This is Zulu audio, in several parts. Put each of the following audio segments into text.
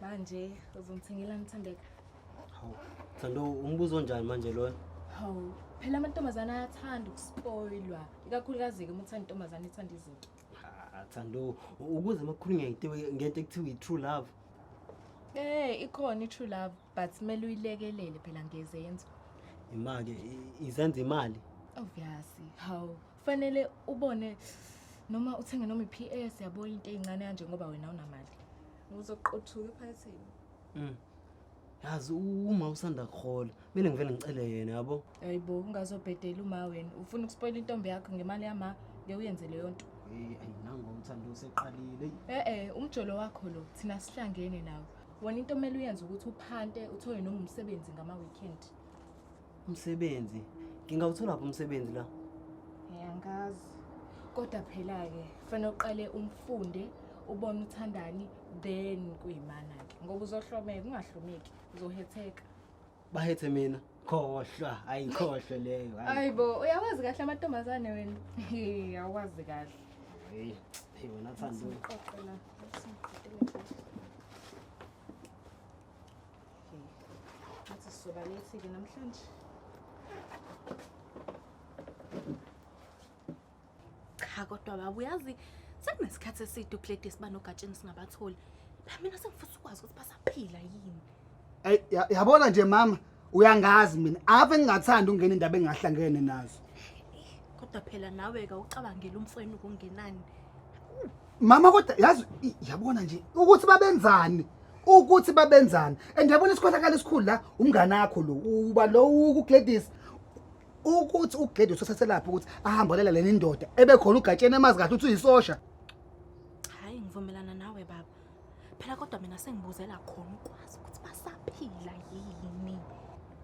Manje uzongithengela Mthambeka. Hawu, Thando umbuzo onjani manje lo? Hawu, phela amantombazana ayathanda ukuspoilwa. Ikakhulukazi ke umuthanda intombazana ithanda izinto. Thando ukuze makukhulunywa ngento ekuthiwa i-true love. Ikhona i-true love, but kumele uyilekelele phela ngezenzo. Imake izenza imali. Obviously. Hawu, fanele ubone noma uthenge noma i-PS yabo into ezincane kanje ngoba wena unamali. Uzoqothuka phakathini. Yazi uma usanda khola, kumele ngivele ngicele yena yabo. Hayibo, ungazobhedela uma wena. Ufuna ukuspoila intombi yakho ngemali yama, ke uyenze leyo nto. Ayinango Thando useqalile. Umjolo wakho lo, thina sihlangene nawe. Wona into kumele uyenze ukuthi uphante, uthole noma umsebenzi ngama-weekend. Umsebenzi. Ngingawuthola lapho umsebenzi la. Angazi. Kodwa phela ke, kufanele uqale umfunde, ubone uthandani, then kuyimana ke. Ngoba uzohlomeka, ungahlomeki, uzohetheka. Bahethe mina. Khohlwa, ayikhohlwe leyo. Hayibo, uyawazi kahle amantombazane wena. Awazi kahle. Hey, wena Thando. Uqoqela, Athi sizoba late-ke namhlanje. Cha kodwa baba uyazi sekunesikhathi eside uGladys banogatsheni singabatholi. Mina sengifisa ukwazi ukuthi basaphila yini. Yabona nje mama, uyangazi mina. Ave ngingathanda ungena indaba engahlangene nazo. Kodwa phela nawe ke ucabangela umfweni ukungenani. Mama kodwa yazi yabona nje ukuthi babenzani. And yabona isikhohlakala esikhulu la umngane wakho lo uba lo uGladys. Ukuthi uGladys usaselapha ukuthi ahambolela lena indoda ebekhona ugatsheni emazi kahle uthi uyisosha. Hayi ngivumelana nawe baba. Phela kodwa mina sengibuzela khona ukwazi ukuthi basaphila yini.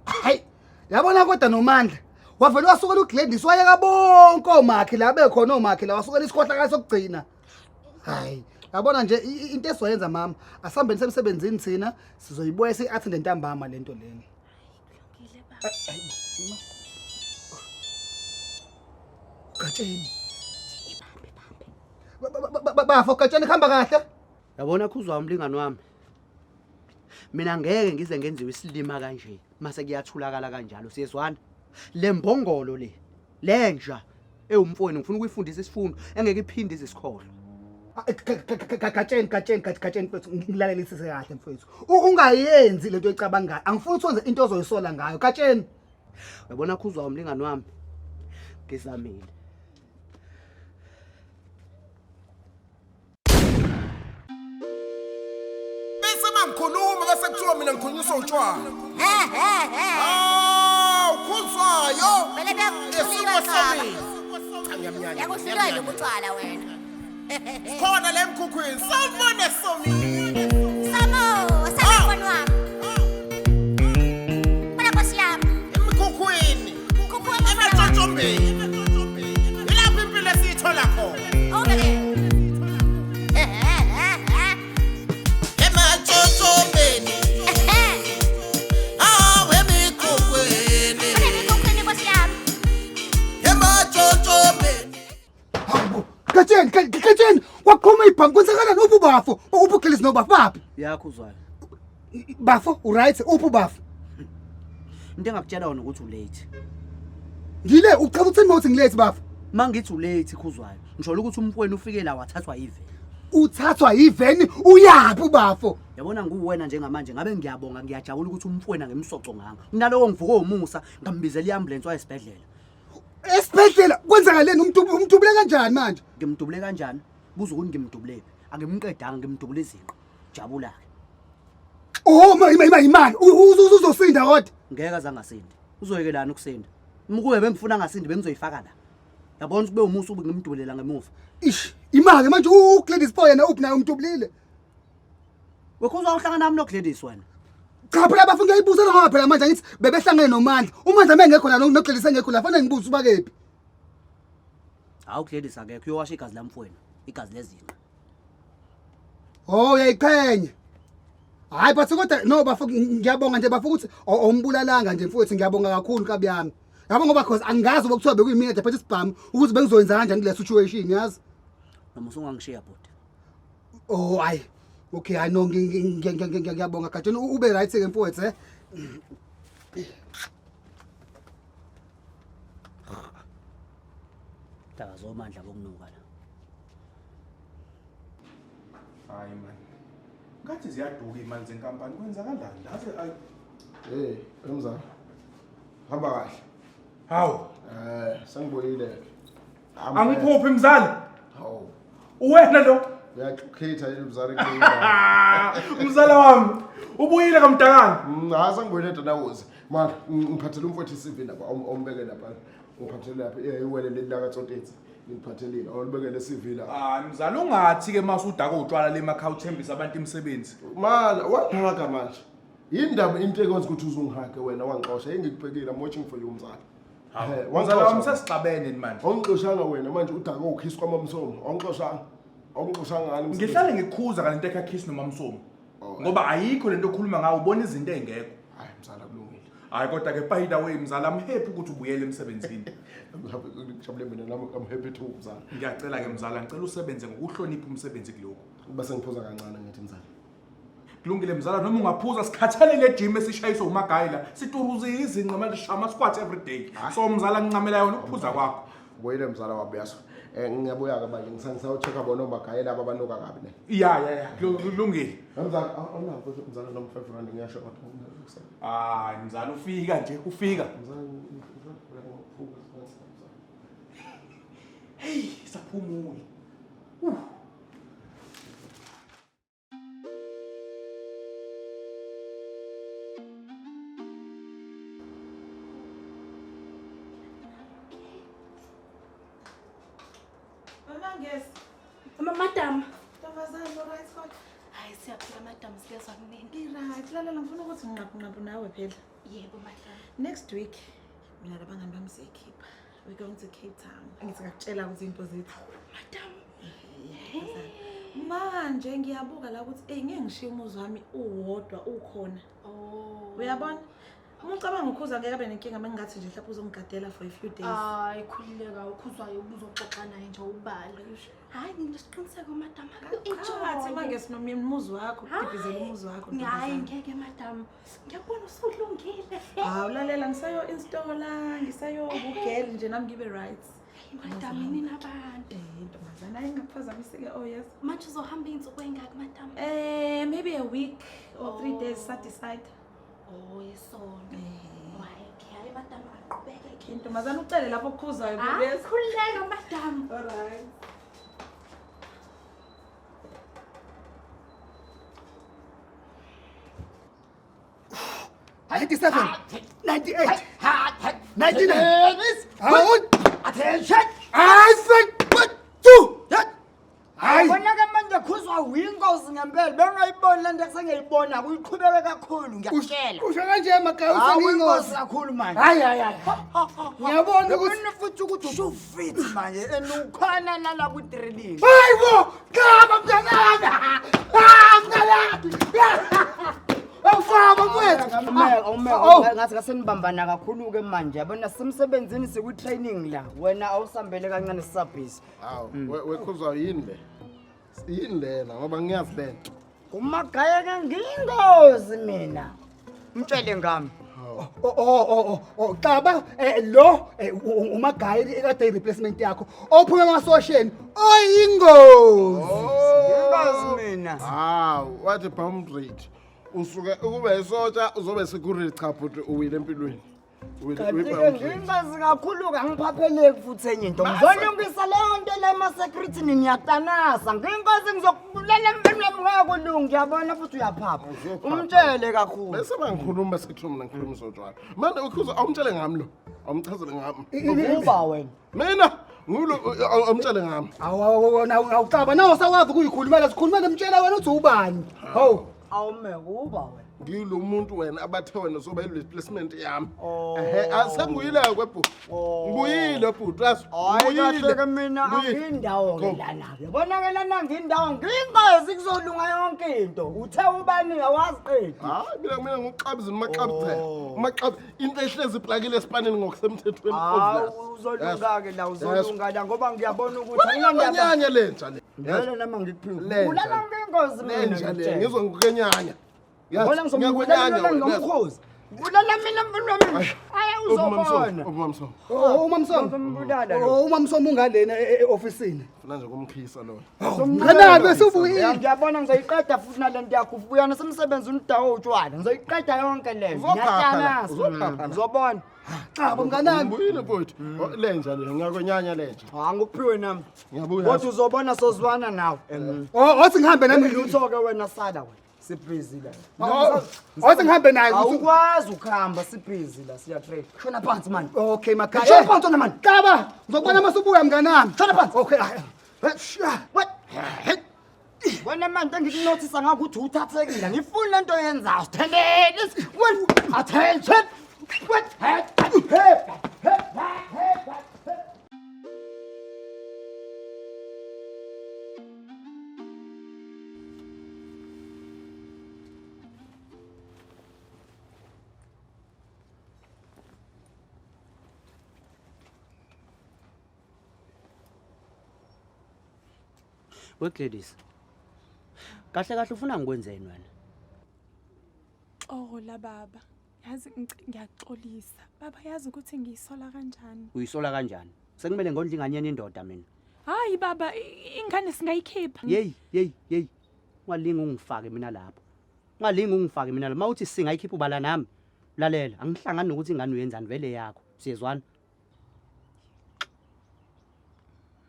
Hayi yabona kodwa noMandla wavela wasukela uGladys wayeka bonke omakhe la bekhona omakhe la wasukela isikhohlakala sokugcina. Hayi yabona nje into esizoyenza mama asihambeni semsebenzini thina sizoyibuya siattend ntambama lento leni. Kulungile baba. Gatsheni. Bafo gatsheni khamba kahle. Yabona khuzwa umlingani wami. Mina ngeke ngize ngenziwe isilima kanje. Mase kuyathulakala kanjalo siyezwana. Le mbongolo le. Lenja ewumfweni ngifuna ukuyifundisa isifundo engeke iphinde isikhohlwe. Gatsheni mfethu ngilalelise kahle mfethu. Ungayenzi lento ecabangayo. Angifuni ukuthi wenze into ozoyisola ngayo. Gatsheni. Yabona khuzwa umlingani wami. Ngizamile. Ngikhuluma bese kuthiwa mina ngikhulunyiswa utshwala. Ukhuzwayo. Vele bekuhlulwa cha. Yakuhlulwa lokutshwala wena. Khona le mkhukhwini sanibone somile. Sabo, wami. Bana Nkosi yami. Emkhukhwini. Khuphuka Ematshotshombeni. Ilapho impilo esiyithola khona. Okay. Ematshotshombeni. Gatsheni waqhuma ibhanki kwenzakala nophu bafo uGladys nobafo baphi Yakho uzwayo. bafo uright uphu bafo Into engakutshela wona ukuthi ulate. ngile uchaza uthini mawuthi ngilate bafo Mangithi ulate khuzwayo. Ngisholo ukuthi umfweni ufike la wathathwa yive. uthathwa yiveni uyaphi bafo Yabona nguwena njengamanje ngabe ngiyabonga ngiyajabula ukuthi umfweni ngemsoco nganga. Nalowo ngivuke umusa ngambizela iambulance wayesibhedlela. esibhedlela kwenzakaleni umdubule kanjani manje Ngimdubule kanjani? Buza ukuthi ngimdubule. Angimqedanga ngimdubule izinqa. Jabula ke. oh imali uzosinda kodwa Ngeke azangasindi. Uzoyekelana ukusinda. Umkuwe bengifuna ngasindi bengizoyifaka la. Yabona ukuthi kube umusa ube ngimdubulela ngemuva. ish imali manje uGladys boy yena uphi naye umdubulile Wekhuzwa uhlangana nami noGladys wena. cha phela bafuna ngiyibuzela ngoba phela manje ngithi bebehlangene noMandla uMandla mengekho la noGladys engekho la fanele ngibuze ubakephi Hawu Gladys akekho uyowasha igazi lamfweni, igazi lezinqa. oh uyayiqhenya hayi bathi kodwa no bafo ngiyabonga nje bafo ukuthi awumbulalanga nje mfowethu ngiyabonga kakhulu kabi yami yabo ngoba cause angazi ukuthiwa bekuyimina phethe isibhamu ukuthi bengizoyenza kanjani kule situation yazi Noma usungangishiya bhuti. oh hayi Okay, I know ngiyabonga Gatsheni ube right ke mfowethu Takazomandla bokunuka la. Hayi man. Ngathi ziyaduka imali zenkampani kwenza kanjani? Laze ay emzala. Hamba kahle. Hawu. Sengibuyile. Angiphuphi mzali. Hawu. Uwena lo. Uyakhetha yini mzala ekhaya? Mzala wami. Ubuyile kamdakani? Sengibuyile Danawozi. Man, ngiphathele umfowethu iCV lapha ombeke lapha. Ngiphathele lapha iwele lelaka Tsotetsi. Ngiphathelile awulibekele iCV la. Hayi mzala ungathi ke mase udaka utshwala lemakhaya uthembisa abantu imisebenzi. Man, wangihaka manje. Yindaba into ekwenza ukuthi uzungihake wena wangixosha engikuphekile I'm watching for you mzala. Mzala wami sesixabene manje. Awungixoshanga wena manje udaka ukhisi kwaMamsomo. Awungixoshanga. Awungixoshanga ngani mzala? Ngihlale ngikukhuza kanti ekhakhishi noMamsomo. Ngoba ayikho lento okhuluma ngayo ubona izinto ezingekho. Hayi mzala kulungile. Hayi kodwa ke by the way mzala I'm happy ukuthi ubuyele emsebenzini. Ngijabule mina nami I'm happy too mzala. Ngiyacela ke mzala ngicela usebenze ngokuhlonipha umsebenzi kuloko. Bese ngiphuza kancane ngithi mzala. Kulungile mzala noma ungaphuza sikhathele ngejim esishayiswa umagayi la situruze izinqa manje shama squat every day. So mzala ngincamela yona ukuphuza kwakho. Boyile mzala wabeyaso. Ngiyabuya ke manje ngisangisawuchecka bona omagayi laba abanuka kabi ne. Ya kulungile. Mzala awunakho mzala noma 5 rand ngiyasho kodwa. Hayi mzala ufika nje ufika. Hey saphumule. Madam. Tafazana right spot. Hayi siyaphila madam siyezwa kuningi. Right, lalela ngifuna ukuthi nginqaphu nawe phela. Yebo madam. Next week mina labangani bami siyakhipha. We're going to Cape Town. Ngithi ngakutshela ukuthi into zethu. Madam. Manje ngiyabuka la ukuthi ngeke ngishiye umuzi wami uwodwa ukhona. Uyabona? Umucabanga ukhuza ngeke abe nenkinga mengathi nje mhlawumbe uzongigadela for a few days. Hayi khulileka ukhuzwayo ubuzoxoxa naye nje ubale. Hayi nginesiqiniseko madam. Enjoy manje sinomumuzi wakho, udibizela umuzi wakho. Hayi ngeke madam. Ngiyabona usulungile. Lalela ngisayo installa, ngisayo ubugel nje nami ngibe right. Madam nini abantu? Ntombazana ayingaphazamiseke yes. Manje uzohamba insuku engaki madam? Maybe a week or 3 days satisfied. Yesona. Hayi madam aqhubeke. Ntombazana ucele lapho okukhuzayo yes. Khulileka madam. All right. Attention. I said what to? Hayi. Bona ke manje khuzwa uyinkosi ngempela bengayiboni lento esengiyibona kuyiqhubeke kakhulu ngiyakutshela. Usho kanje emakhaya Uyinkosi usengiyingozi. kakhulu manje. Hayi. Ngiyabona ukuthi Ubona futhi ukuthi usufit manje enukhona nala ku drilling. hayibo, qaba mntanami. Mntanami. Awufaba mfethu. Ngathi kasenibambana kakhulu ke manje yabona simsebenzini siku training la wena awusambele kancane sisabhisi. Hawu, wekhuzwa yini le? Yini lena ngoba ngiyazi lento. Umagaya ke ngiyingozi mina. Mtshele ngami. Qaba lo umagayi ekade replacement yakho ophume emasosheni oyingozi. Ingozi mina. Hawu, wathi boundary. Usuke ukube isotsha uzobe security cha futhi uwile empilweni. Ngiyingozi kakhulu ke angiphaphele futhi enye into. Ngizolungisa leyo nto la ma security niyatanasa. Ngiyingozi ngizokubulela empilweni ngeke kulungi ngiyabona futhi uyaphapha. Umtshele kakhulu. Bese bangikhuluma besikhuluma mina ngikhuluma sojwana. Manje ukhuza awumtshele ngami lo. Awumchazele ngami. Uba wena. Mina ngulo awumtshele ngami. Awuqaba nawo sawazi ukuyikhulumela sikhulumele mtshela wena uthi ubani. Hawu. Awume uba wena. ngilo muntu wena abathe wena soba i-replacement yami asenguyile kwebhu ngibuyile bhuti Hayi mina angindawo ngelana. Yabona lana ngindawo ngingazi kuzolunga yonke into. Uthe ubani awaziqedi. Hayi mina ngokuxabisa umaqabi phela. Umaqabi into ehlezi iplakile esipaneni ngokusemthethweni Uzolunga ke la uzolunga la ngoba ngiyabona ukuthi ngiyanyanya lentsha le. Ngiyala nama ngikuphinga. Ulala ngengozi mina. Ngizongenyanya. Wona ngizomnyanya ngomkhozi. Ulala mina mfana wami. Aya uzobona. Umamso. Umamsomo ungalena eofisini. Funa nje kumkhisa lo. Ngana bese ubuyile. Ngiyabona ngizoyiqeda futhi nalento yakho ufuyana semsebenzi unidawo utshwala. Ngizoyiqeda yonke le. Ngizobona. Cha bomnganami. Ngibuyile mfowethu. Lenja le ngiyakwenyanya lenja. Ngikuphiwe nami. Ngiyabuya. Kodwa uzobona sozwana nawe. Othi ngihambe nami ngithoke wena sala wena. Sibhizi la. Othi ngihambe naye awukwazi ukuhamba sibhizi la siyatrade. Shona phansi man. Okay makhaya. Shona phansi wena man. Qaba ngizokubona masubuya mnganami. Shona phansi. Okay. What? Wena man ngikunothisa ngakuthi uthathekile. Ngifuna lento yenzayo. Sithendele. Attention. What? Gladys. Kahle kahle ufuna ngikwenzeni wena? La baba. Yazi ngiyaxolisa. Baba yazi ukuthi ngiyisola kanjani. Uyisola kanjani? Sekumele ngondla inganyeni indoda mina. Hayi baba, ingane singayikhipha. Hey. Ungalinga ungifake mina lapho. Ungalinga ungifake mina lapho. Mawuthi singayikhipha ubala nami. Lalela, angihlangani nokuthi ingane uyenzani vele yakho. Siyezwana?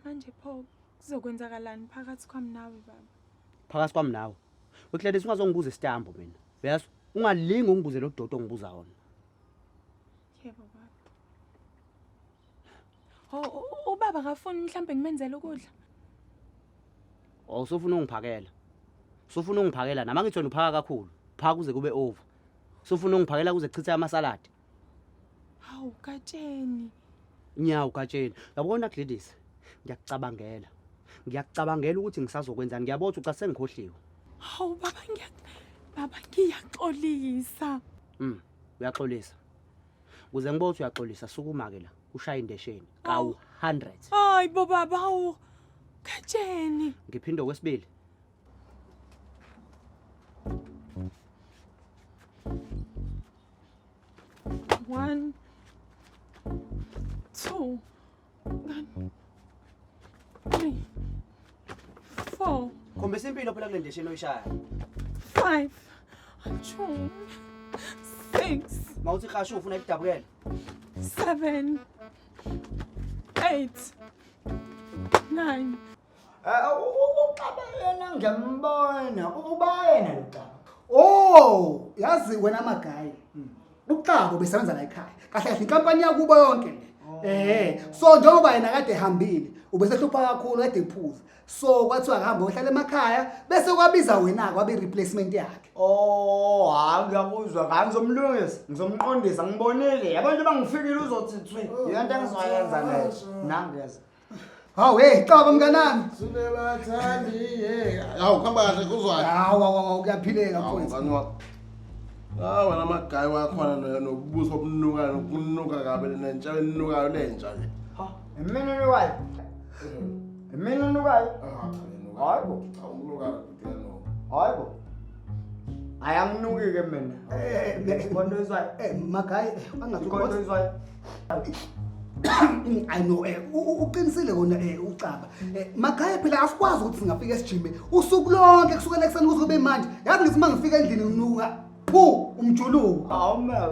Manje pho kuzokwenzakalani phakathi kwami nawe baba? Phakathi kwami nawe. Gladys ungazongibuza isitambo mina. Uyazwa? Ungalinga ungibuze lo dodo ongibuza wona. Yebo baba. Ubaba akafuni mhlambe ngimenzele ukudla. Usufuna ungiphakela. Usufuna ungiphakela nama ngithi wena uphaka kakhulu. Phaka kuze kube over. Usufuna ungiphakela kuze kuchithe amasaladi. Hawu katsheni. Nyawo katsheni. Yabona Gladys, ngiyakucabangela. Ngiyakucabangela ukuthi ngisazokwenzani. Ngiyabotha uca sengikhohliwe. Hawu baba ngiyaxolisa. Uyaxolisa. Kuze ngibothe uyaxolisa sukuma ke la. Ushaya indesheni kawu 100. Hayi baba hawu. Katsheni. Ngiphinde kwesibili. One, two, three, four. Khombisa impilo phela kule ndesheni oyishaya. 5, 6. Mawuthi khashu ufuna ikudabukela. 7, 8, 9. Uqaba yena ngiyambona. Ubayena lo qaba. Yazi wena magayi. Uqabo besebenza la ekhaya. Kahle kahle inkampani yakubo yonke le. So njengoba yena kade ehambile, ubesehlupha kakhulu kade ephuza. So kwathiwa akahamba ohlala emakhaya bese kwabiza wena kwabe replacement yakhe. Ngiyakuzwa ngizomlungisa, ngizomqondisa ngibonile. Abantu bangifikile uzothi thwi. Yonke engizoyenza leyo. Nangeza. Hawu qaba mnganami. Sunebathandi hawu khamba kahle kuzwana. Hawu kuyaphileka mfowethu. Wena amagayi wakhona nokubuso obunuka nokunuka kabe nentsha enukayo lentsha le. Mina nukayo. Mina nukayo. Hayibo. Awunuka ngeno. Hayibo. Ayamnuki ke mina. Konto izwayo. Magayi angathi konto izwayo. I know uqinisile kona ucaba. Makhaya phela asikwazi ukuthi singafika esijime usuku lonke kusukela ekseni kuze kube manje. Yazi ngithi mangifika endlini nginuka umjuluko.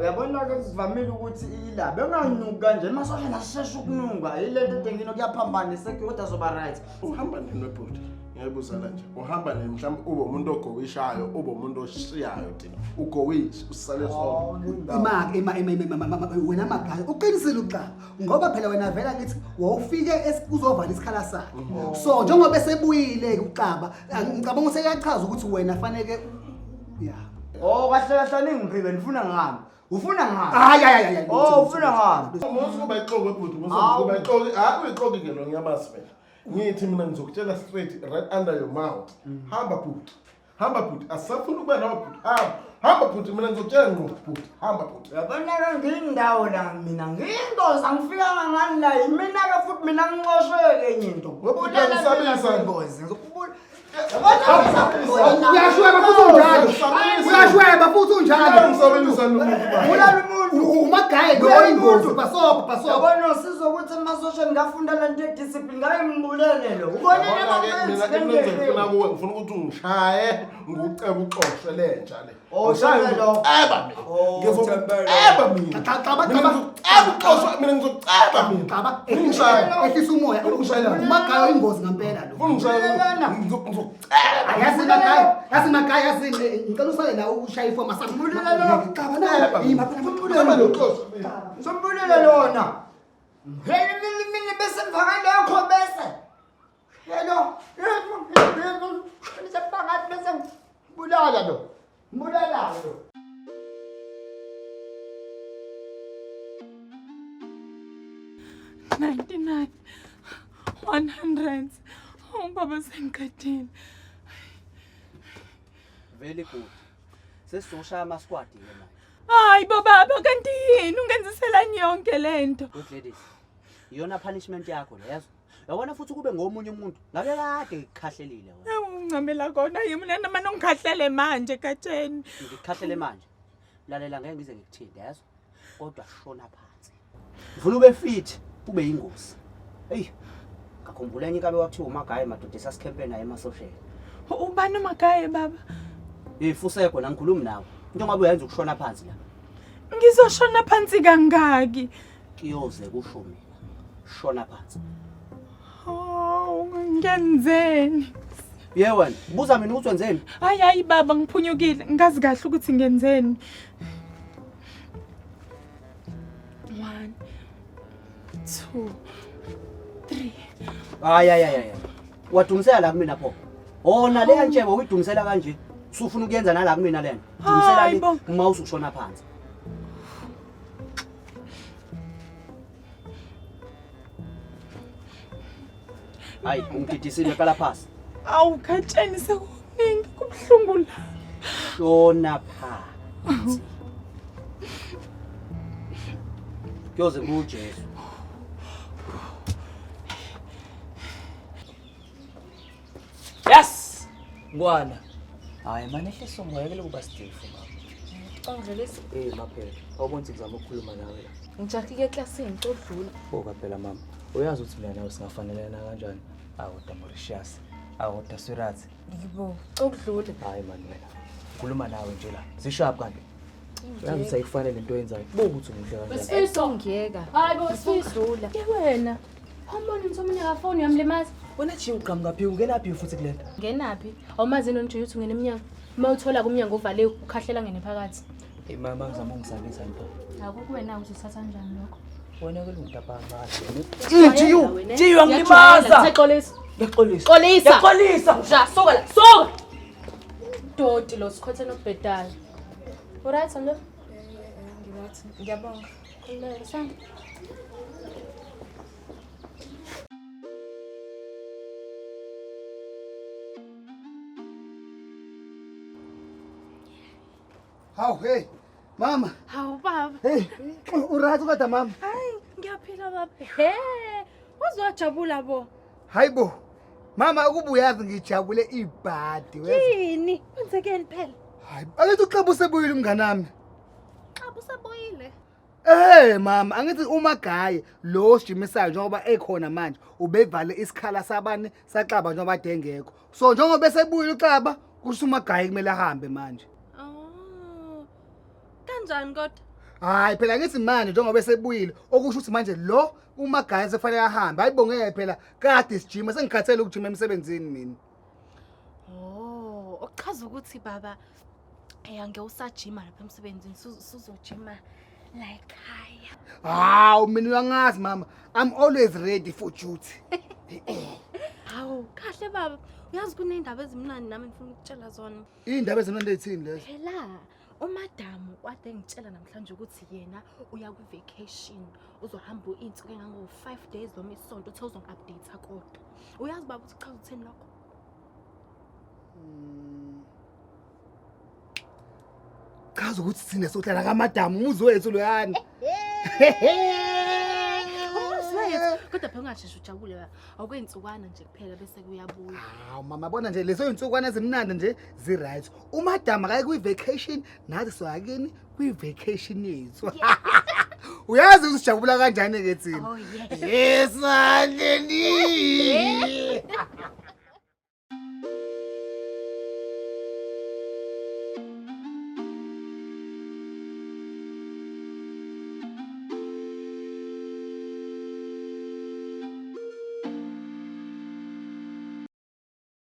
Uyabona ke sivamile ukuthi ila benganuka kanje masosha nasishesha ukunuka. Ilento engino kuyaphambana isekodwa soba right. Uhamba nini bhuti? Ngiyabuzana nje. Uhamba nini mhlawumbe ube umuntu ogowishayo, ube umuntu oshiyayo thina. Ugowishi usale sonke. Wena magayi uqinisile ucaba ngoba phela wena vela ngithi wawufike esikuzovala isikhala sakhe. So njengoba esebuyile ucaba ngicabanga useyachaza ukuthi wena fanele Oh kahle kahle ningiphiwe nifuna ngami. Ufuna ngami? Hayi. Oh ufuna ngami. Mose kuba ixoki ebhuti, mose kuba ixoki. Hayi uyixoki ke lo ngiyamazi phela. Ngithi mina ngizokutshela straight right under your mouth. Hamba bhuti. Hamba bhuti, asafuna ukuba nawe bhuti. Hamba bhuti, mina ngizokutshela ngqo bhuti. Hamba bhuti. Yabona ngindawo la mina ngiyingozi angifika ngani la mina ke futhi mina nginxosheke enye into. Ngiyabusabisa ingozi. Uyashweba futhi unjalo. Uyashweba futhi unjalo. Ngiyabusabisa nomuntu ba. Ulala umuntu Umagaye ngoyingozi basobo. Yabona sizokuthi emasosha ngafunda lento ediscipline ngabe ngibulele lo. Ubonile Mina ke mina ngifuna kuwe, ngifuna ukuthi ungishaye ngikuceba uxoxe lentsha le. Oh shaye lo. Eba mina. Ngizoceba mina. Uxoxe mina ngizoceba mina. Qaba ehlisa umoya ukushayela. Umagaye oyingozi ngempela lo. Ufuna ungishaye ngizoceba. Yazi Magaye ngicela usale la ushaya ifoma Mbulele lo. Qaba na. Ngizoceba lo xoxe. Sombulele lona. Heli mini bese mfakale yakho bese. Hello. Ngizabanga phakathi bese mbulala lo. Mbulala lo. $99, $100. Oh baba sengiqedile. Very good. Sesizoshaya ama squad ke manje. Hayi baba kanti yini ungenziselani yonke lento? Good ladies. Iyona punishment yakho le yazo. Yabona futhi kube ngomunye umuntu. Ngabe kade ngikhahlelile wena. Ungicamela kona yimi nana manje ungikhahlele manje katsheni. Ngikhahlele manje. Lalela ngeke ngize ngikuthinde yazo. Kodwa shona phansi. Ngifuna ube fit, ube yingozi. Hey. Ngakhumbula enye kabe wakuthiwa uMagaye madoda esasikhempe naye emasosha. Ubani uMagaye baba? Yifuseko la ngikhulumi nawe. Into ngabe uyenza ukushona phansi la. Ngizoshona phansi kangaki? Kiyoze kusho mina. Shona phansi. Oh, ngenzeni? Yewena, buza mina ukuthi wenzeni? Hayi baba ngiphunyukile, ngazi kahle ukuthi ngenzeni. 1 2 3 Hayi. Wadumisela la kumina pho. Ona le yantshebo uyidumisela kanje. Usufuna ukuyenza nala kumina lena. Dumisela le uma usushona phansi. Hayi, ungididisile qala phasi. Awu katsheni sekuningi kubhlungu la. Shona phansi. Kuyoze kuJesu. Yes! Ngwana. Hayi manje ehlisa umoya ke lokuba stiff baba. Ongidlulisa. Maphela. Awubonzi ngizama ukukhuluma nawe la. Ngijakike eklasini todlula. Phela mama. Uyazi ukuthi mina nawe singafanelana kanjani? Awuda Mauritius. Awuda Swirat. Yibo, ukudlula. Hayi manje wena. Khuluma nawe nje la. Zishap kanti. Uyazi ukuthi ayikufanele into oyenzayo. Buka ukuthi umuhle kanjani. Besifiso ngiyeka. Hayi bo sifisula. Ke wena. Hambona umthomnya kafoni yamlimaza. Wena nje uqhamuka ungenaphi futhi kulento? Ngenaphi? Awumazini nje ukuthi ungena eminyango. Uma uthola kumnyango uvale ukhahlela ngene phakathi. Mama ngizama ungisabisa impho. Akukuwena ukuthi uthatha kanjani lokho? Wena ke lungitapanga. Jiyo angilimaza. Ngixolisa. Ngiyaxolisa. Xolisa. Ngiyaxolisa. Ja, soka la. Soka. Doti lo sikhothe nobhedala. Alright Sando? Ngibathi ngiyabonga. Khuleka sanga. Hawu hey mama. Hawu baba. Hey uright kodwa mama. Hayi ngiyaphila baba. He. Uzojabula bo. Hayibo. Mama ukubuyazi ngijabule ibhadi wena. Yini? Kwenzekeni phela? Hayi akethi uXaba usebuyile umngane nami. Xaba usebuyile. Mama angithi uMagaye lo sijimesayo njengoba ekhona manje ubevale isikhala sabani saXaba njengoba adengekho. So njengoba esebuyile uXaba kusho uMagaye kumele ahambe manje. Kanjani kodwa? Hayi phela ngithi manje njengoba esebuyile okusho ukuthi manje lo uMagaye sefanele ahambe. Hayibongeke phela kade sijima sengikhathele ukujima emsebenzini mina. Oh, okuchaza ukuthi baba angeke usajima lapha emsebenzini sizojima la ekhaya. Hawu mina uyangazi mama. I'm always ready for duty. Hawu, kahle baba. Uyazi kunendaba ezimnandi nami ngifuna ukutshela zona. Indaba ezimnandi ezithini lezo? Phela umadamu kade ngitshela namhlanje ukuthi yena uya ku vacation. Uzohamba insuku engango 5 days noma isonto uthe uzongi-update kodwa. Uyazi baba ukuthi cha uthini lokho? Chaza ukuthi sine sohlala kaMadamu umuzi wethu loyani. Umuzi wethu kodwa phela ungasheshe ujabule awukuyintsukwana nje kuphela bese kuyabuya. Hawu mama bona nje leso insukwana ezimnandi nje zi-right. uMadamu akaye kwi-vacation nathi soyakini kwi-vacation yethu. Uyazi usijabula kanjani ke thina? Oh yeah. Yes, Naleni.